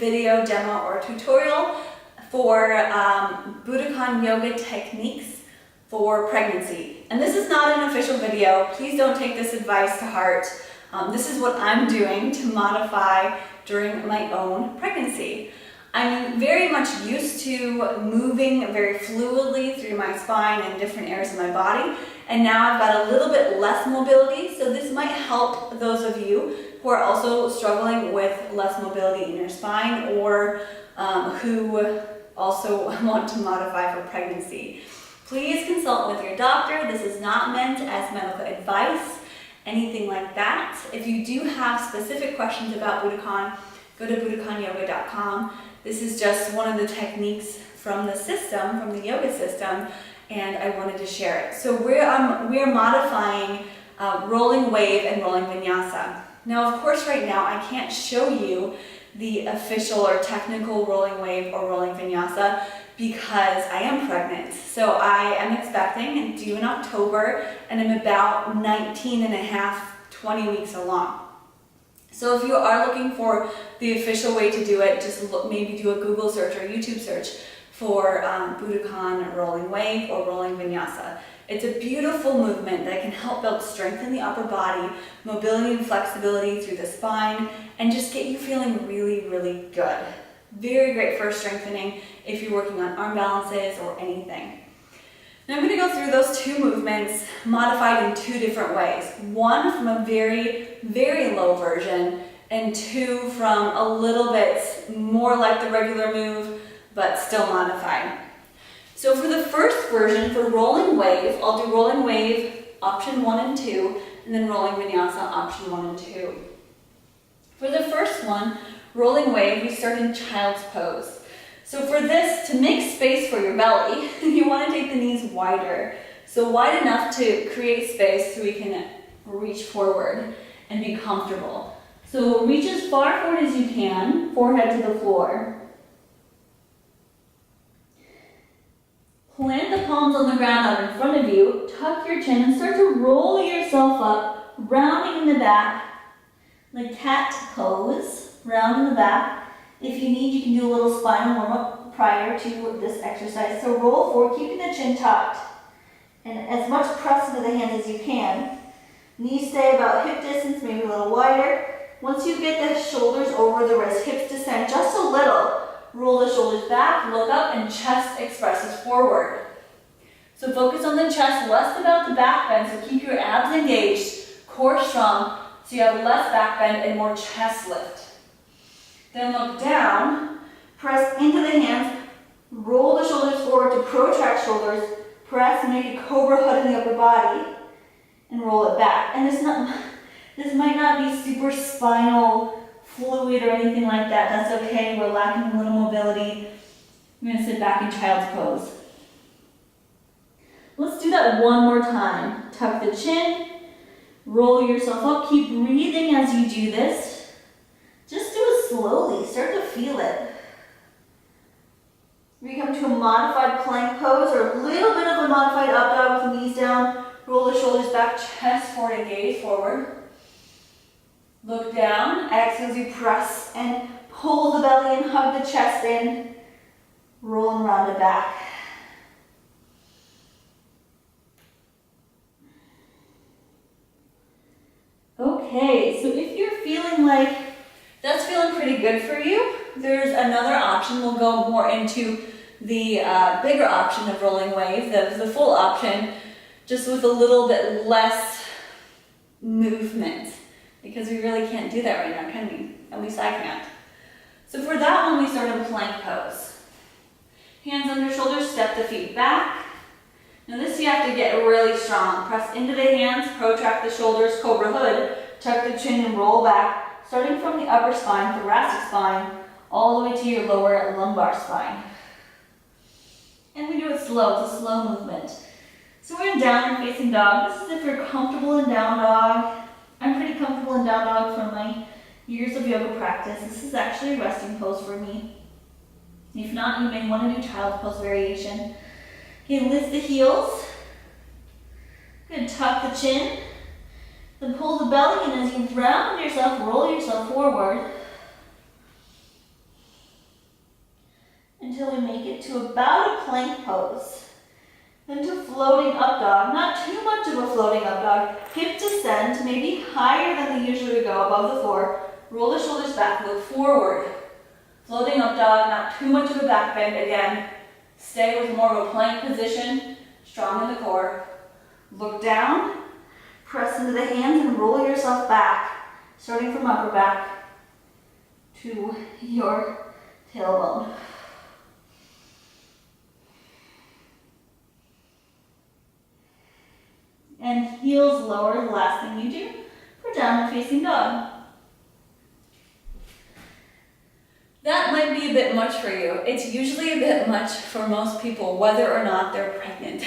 video, demo, or tutorial for Budokon yoga techniques for pregnancy. And this is not an official video. Please don't take this advice to heart. This is what I'm doing to modify during my own pregnancy. I'm very much used to moving very fluidly through my spine and different areas of my body, and now I've got a little bit less mobility, so this might help those of you who are also struggling with less mobility in your spine, or who also want to modify for pregnancy. Please consult with your doctor. This is not meant as medical advice, anything like that. If you do have specific questions about Budokon, go to budokonyoga.com. This is just one of the techniques from the system, from the yoga system, and I wanted to share it. So we're modifying rolling wave and rolling vinyasa. Now, of course, right now I can't show you the official or technical rolling wave or rolling vinyasa because I am pregnant. So I am expecting and due in October, and I'm about 19 and a half, 20 weeks along. So if you are looking for the official way to do it, just maybe do a Google search or YouTube search for Budokon rolling wave or rolling vinyasa. It's a beautiful movement that can help build strength in the upper body, mobility and flexibility through the spine, and just get you feeling really, really good. Very great for strengthening if you're working on arm balances or anything. Now I'm going to go through those two movements modified in two different ways. One from a very, very low version, and two from a little bit more like the regular move, but still modified. So for the first version, for rolling wave, I'll do rolling wave option 1 and 2, and then rolling vinyasa option 1 and 2. For the first one, rolling wave, we start in child's pose. So for this, to make space for your belly, you want to take the knees wider. So wide enough to create space so we can reach forward and be comfortable. So reach as far forward as you can, forehead to the floor. Plant the palms on the ground out in front of you, tuck your chin, and start to roll yourself up, rounding in the back, like cat pose, round in the back. If you need, you can do a little spinal warm-up prior to this exercise. So roll forward, keeping the chin tucked, and as much press into the hands as you can. Knees stay about hip distance, maybe a little wider. Once you get the shoulders over the wrist, hips descend just a little. Roll the shoulders back, look up, and chest expresses forward. So focus on the chest, less about the back bend, so keep your abs engaged, core strong, so you have less back bend and more chest lift. Then look down, press into the hands, roll the shoulders forward to protract shoulders, press and make a cobra hood in the upper body, and roll it back. And this might not be super spinal fluid or anything like that. That's okay, we're lacking a little mobility. I'm going to sit back in child's pose. Let's do that one more time. Tuck the chin, roll yourself up, keep breathing as you do this. Just do it slowly, start to feel it. We come to a modified plank pose, or a little bit of a modified up dog with the knees down. Roll the shoulders back, chest forward and gaze forward. Look down, exhale as you press and pull the belly and hug the chest in. Roll and round it back. Okay, so if you're feeling like that's feeling pretty good for you, there's another option. We'll go more into the bigger option of rolling wave, the full option, just with a little bit less movement, because we really can't do that right now, can we? At least I can't. So for that one, we start in plank pose. Hands under shoulders, step the feet back. Now this you have to get really strong. Press into the hands, protract the shoulders, cobra hood, tuck the chin and roll back. Starting from the upper spine, thoracic spine, all the way to your lower lumbar spine. And we do it slow, it's a slow movement. So we're in downward facing dog. This is if you're comfortable in down dog. I'm pretty comfortable in down dog from my years of yoga practice. This is actually a resting pose for me. If not, you may want to do child's pose variation. Okay, lift the heels. Good, tuck the chin. Then pull the belly in as you round yourself, roll yourself forward. until we make it to about a plank pose. Then to floating up dog, not too much of a floating up dog. Hip descent, maybe higher than they usually go, above the floor. Roll the shoulders back, look forward. Floating up dog, not too much of a back bend. Again, stay with more of a plank position, strong in the core. Look down, press into the hands and roll yourself back, starting from upper back to your tailbone. And heels lower, the last thing you do for downward facing dog. That might be a bit much for you. It's usually a bit much for most people, whether or not they're pregnant.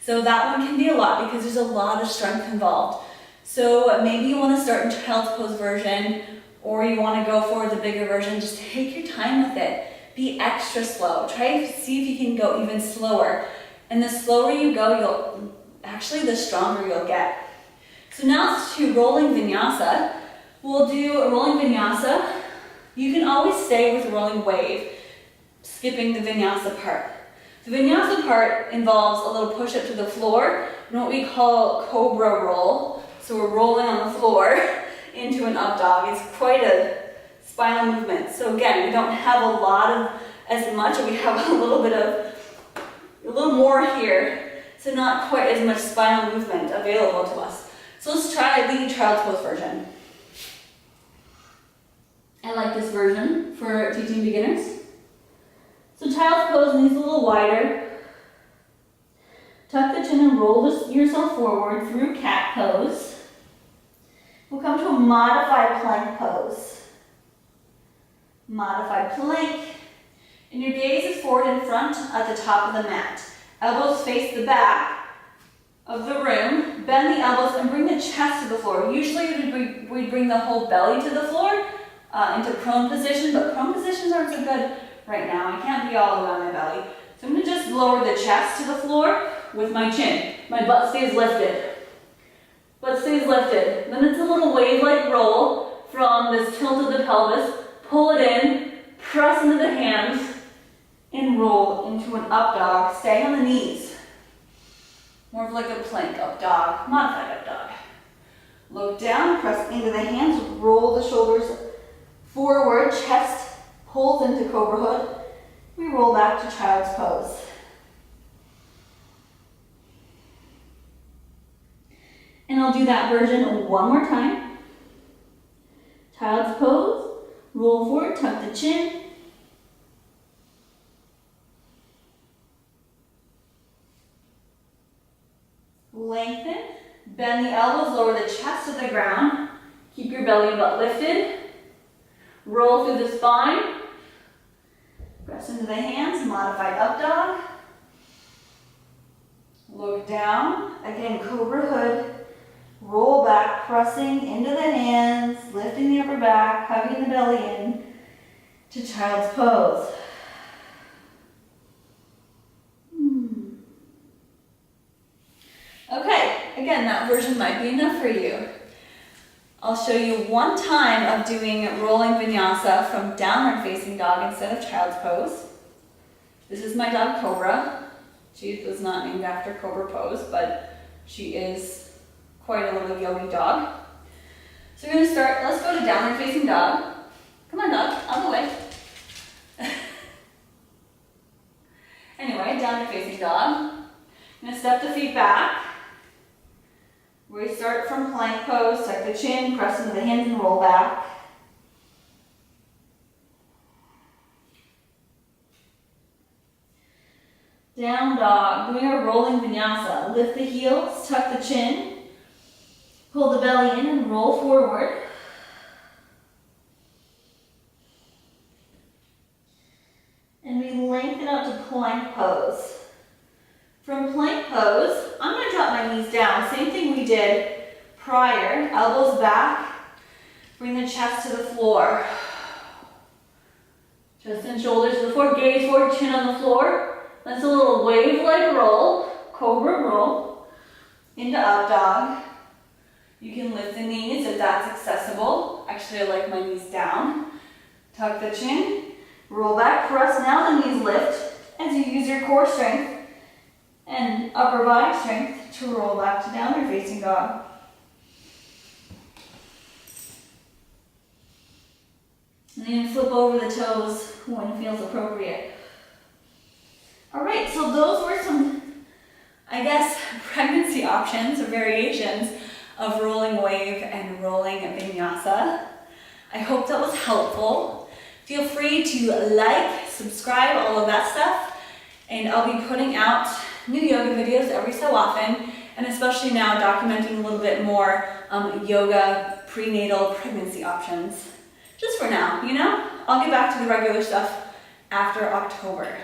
So that one can be a lot because there's a lot of strength involved. So maybe you want to start in child's pose version, or you want to go for the bigger version. Just take your time with it. Be extra slow. Try to see if you can go even slower. And the slower you go, the stronger you'll get. So now it's to rolling vinyasa. We'll do a rolling vinyasa. You can always stay with a rolling wave, skipping the vinyasa part. The vinyasa part involves a little push up to the floor and what we call cobra roll. So we're rolling on the floor into an up dog. It's quite a spinal movement. So again, we don't have a lot of as much, we have a little more here. So not quite as much spinal movement available to us. So let's try the child's pose version. I like this version for teaching beginners. So child's pose knees a little wider. Tuck the chin and roll yourself forward through cat pose. We'll come to a modified plank pose. Modified plank. And your gaze is forward in front at the top of the mat. Elbows face the back of the room. Bend the elbows and bring the chest to the floor. Usually we bring the whole belly to the floor into prone position, but prone positions aren't so good right now. I can't be all the way on my belly. So I'm going to just lower the chest to the floor with my chin. My butt stays lifted. Butt stays lifted. Then it's a little wave-like roll from this tilt of the pelvis. Pull it in, press into the hands, and roll into an up dog. Stay on the knees. More of like a plank up dog, modified up dog. Look down, press into the hands, roll the shoulders forward, chest pulls into cobra hood. We roll back to child's pose. And I'll do that version one more time. Child's pose, roll forward, tuck the chin. Lengthen, bend the elbows, lower the chest to the ground. Keep your belly and butt lifted. Roll through the spine. Press into the hands, modified up dog. Look down, again cobra hood. Roll back, pressing into the hands, lifting the upper back, hugging the belly in to child's pose. Okay, again, that version might be enough for you. I'll show you one time of doing rolling vinyasa from downward facing dog instead of child's pose. This is my dog Cobra. She was not named after Cobra pose, but she is quite a little yogi dog. So we're going to start, let's go to downward facing dog. Come on dog, out of the way. Anyway, downward facing dog. I'm going to step the feet back. We start from plank pose, tuck the chin, press into the hands and roll back. Down dog, doing a rolling vinyasa. Lift the heels, tuck the chin, pull the belly in and roll forward. And we lengthen out to plank pose. From plank pose, I'm going to drop my knees down. Same thing we did prior. Elbows back. Bring the chest to the floor. Chest and shoulders to the floor. Gaze forward, chin on the floor. That's a little wave-like roll. Cobra roll. Into up dog. You can lift the knees if that's accessible. Actually, I like my knees down. Tuck the chin. Roll back, press now, the knees lift as you use your core strength and upper body strength to roll back to downward facing dog. And then flip over the toes when it feels appropriate. All right, so those were some, I guess, pregnancy options or variations of rolling wave and rolling vinyasa. I hope that was helpful. Feel free to like, subscribe, all of that stuff. And I'll be putting out new yoga videos every so often, and especially now documenting a little bit more yoga prenatal pregnancy options. Just for now, you know? I'll get back to the regular stuff after October.